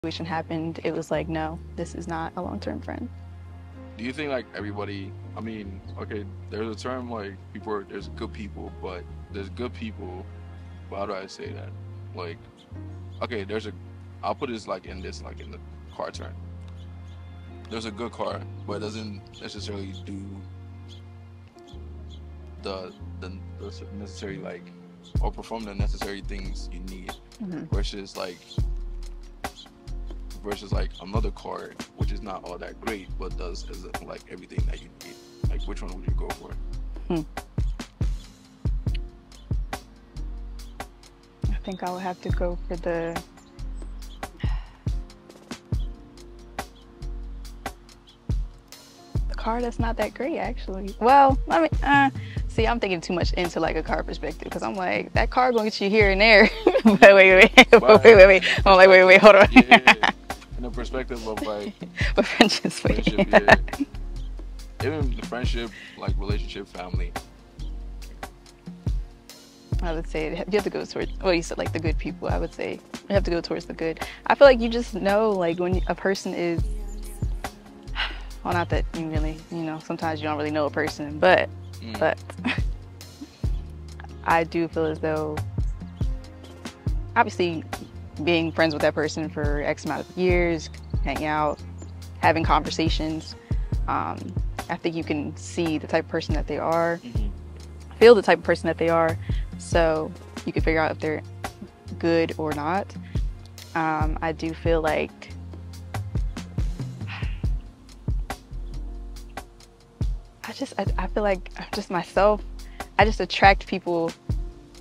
situation happened, it was like, no, this is not a long-term friend. Do you think like everybody? I mean, okay, there's a term like there's good people, but there's good people. But how do I say that? Like, okay, I'll put this like in the car term. There's a good car, but it doesn't necessarily do the the necessary like or perform the necessary things you need. Hmm. Versus like another car which is not all that great but does like everything that you need. Like, which one would you go for? Hmm. I think I would have to go for the car that's not that great, actually. Well, I mean, see, I'm thinking too much into like a car perspective because I'm like, that car gonna get you here and there. But wait, But wait. in the I'm like, perspective, hold on. yeah, in the perspective of like But friendships, friendship, yeah, even the friendship, like relationship, family. I would say you have to go towards, well, you said like the good people. I would say you have to go towards the good. I feel like you just know, like when a person is, well, not that you really, sometimes you don't really know a person, but Mm. but I do feel as though, obviously, being friends with that person for X amount of years, hanging out, having conversations, I think you can see the type of person that they are, Hmm. feel the type of person that they are, so you can figure out if they're good or not. I do feel like I feel like I'm just myself. I just attract people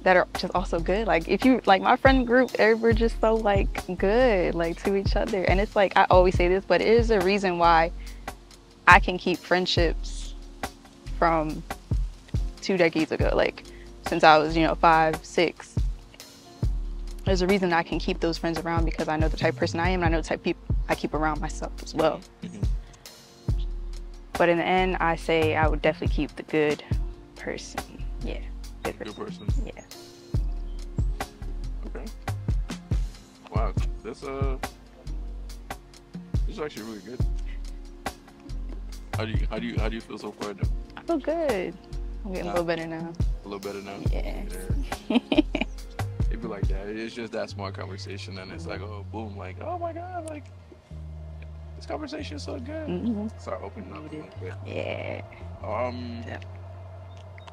that are just also good. Like if you like my friend group, we're just so like good, like to each other. And it's like I always say this, but it is a reason why I can keep friendships from 2 decades ago, like since I was, 5, 6. There's a reason I can keep those friends around because I know the type of person I am and I know the type of people I keep around myself as Hmm. well. Hmm. But in the end, I say I would definitely keep the good person. Yeah, good Good person. person. Yeah. Okay. Wow. That's this is actually really good. How do you feel so far though? I feel good. I'm getting a Nah, little better now. a little better now. Yeah. Yeah. It'd be like that. It's just that smart conversation, and it's like, oh, boom, like, oh my god, like this conversation is so good. Hmm. Start opening up a little bit. Yeah. Um, Yeah.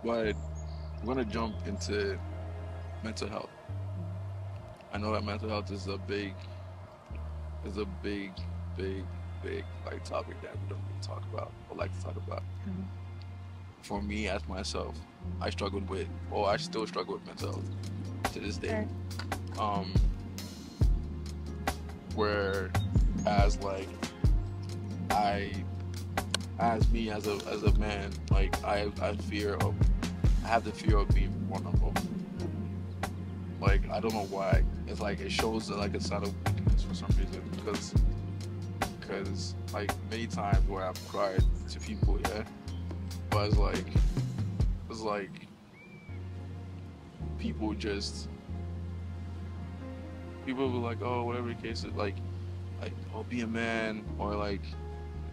but we're gonna jump into mental health. I know that mental health is a big, big like topic that we don't really talk about or like to talk about. For me, as myself, I still struggle with mental health to this day. Right. Um, where as like I as me as a man, like I have the fear of being vulnerable. Like, I don't know why. It's like it shows like a sign of weakness for some reason because like many times where I've cried to people, yeah, but it's like people just people were like, oh, whatever the case is, like, oh, be a man, or like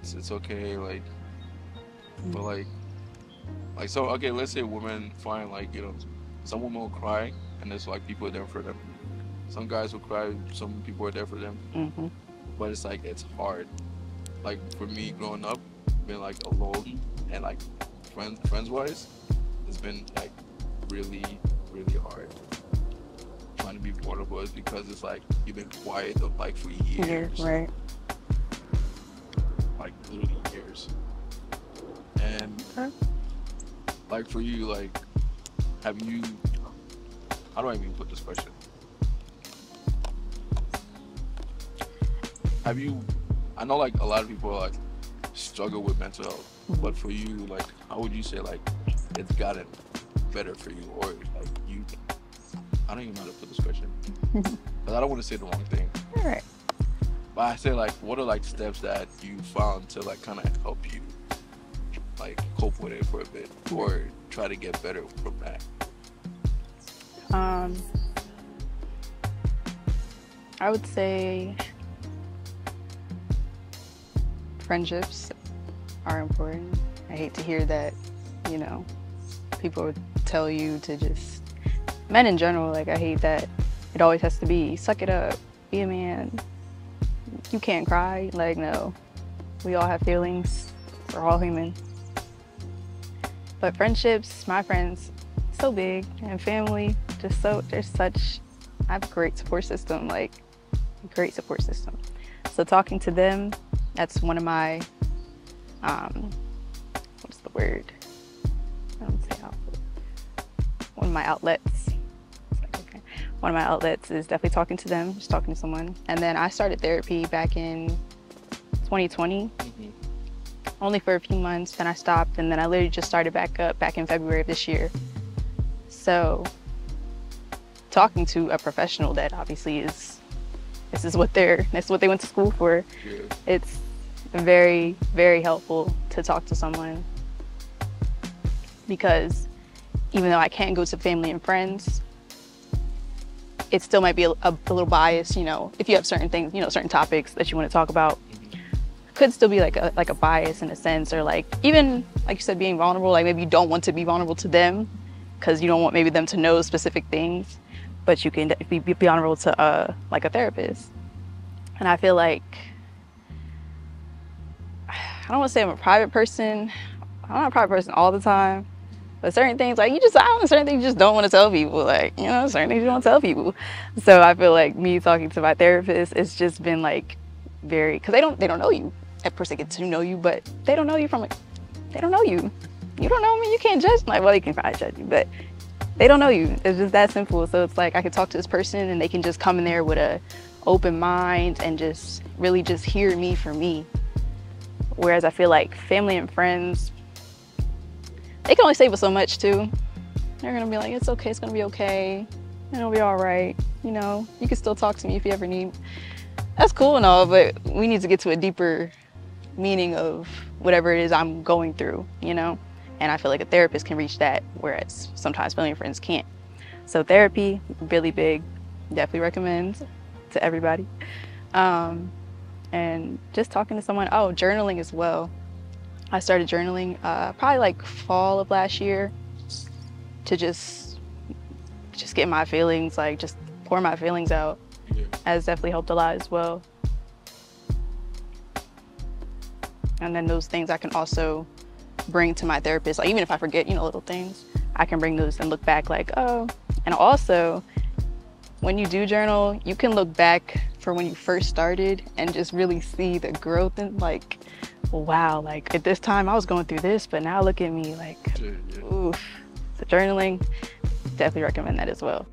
it's okay, like, but like so okay, let's say women find like, some women will cry and there's like people are there for them. Some guys will cry, some people are there for them, Hmm. but it's like it's hard. Like for me growing up, being like alone and like friends wise, it's been like really, really hard trying to be vulnerable is because it's like you've been quiet like for Yeah. years, Right. like literally years. And Okay. like for you, like, have you, how do I even put this question? Have you, I know like a lot of people like struggle with mental health, but for you, like, how would you say like it's gotten better for you, or like you, I don't even know how to put this question because I don't want to say the wrong thing. All right. But I say like, what are like steps that you found to like kind of help you like cope with it for a bit, or try to get better from that? Um, I would say Friendships are important. I hate to hear that, you know, people would tell you to just, men in general, like I hate that it always has to be, suck it up, be a man, you can't cry. Like, no, we all have feelings, we're all human. But friendships, my friends, so big, and family, just so, there's such, I have a great support system, like, a great support system. So talking to them, that's one of my, what's the word? I don't say outlet. One of my outlets. Okay. One of my outlets is definitely talking to them, just talking to someone. And then I started therapy back in 2020, only for a few months, then I stopped, and then I literally just started back up back in February of this year. So talking to a professional that obviously is, that's what they went to school for. Yeah. It's very, very helpful to talk to someone, because even though I can't go to family and friends, it still might be a little biased, you know, if you have certain things, you know, certain topics that you want to talk about, could still be like a bias in a sense, or like, even like you said, being vulnerable, like maybe you don't want to be vulnerable to them because you don't want maybe them to know specific things, but you can be vulnerable to like a therapist. And I feel like, I don't want to say I'm a private person. I'm not a private person all the time, but certain things, like certain things you just don't want to tell people. Like, you know, certain things you don't tell people. So I feel like me talking to my therapist, it's just been like very, because they don't know you. At first they get to know you, but they don't know you they don't know you. You don't know me, you can't judge. Like, well, they can probably judge you, but they don't know you. It's just that simple. So it's like I can talk to this person and they can just come in there with a open mind and just really just hear me for me. Whereas I feel like family and friends, they can only say but so much too. They're gonna be like, it's okay, it's gonna be okay, it'll be all right. You know, you can still talk to me if you ever need. That's cool and all, but we need to get to a deeper meaning of whatever it is I'm going through, you know? And I feel like a therapist can reach that, whereas sometimes family and friends can't. So therapy, really big, definitely recommend to everybody. And just talking to someone, journaling as well. I started journaling probably like fall of last year to just get my feelings, like just pour my feelings out. Yeah. Has definitely helped a lot as well. And then those things I can also bring to my therapist, like even if I forget, you know, little things, I can bring those and look back like, oh. And also, when you do journal, you can look back for when you first started and just really see the growth and like, wow, like at this time I was going through this, but now look at me, like, Yeah. oof. So journaling, definitely recommend that as well.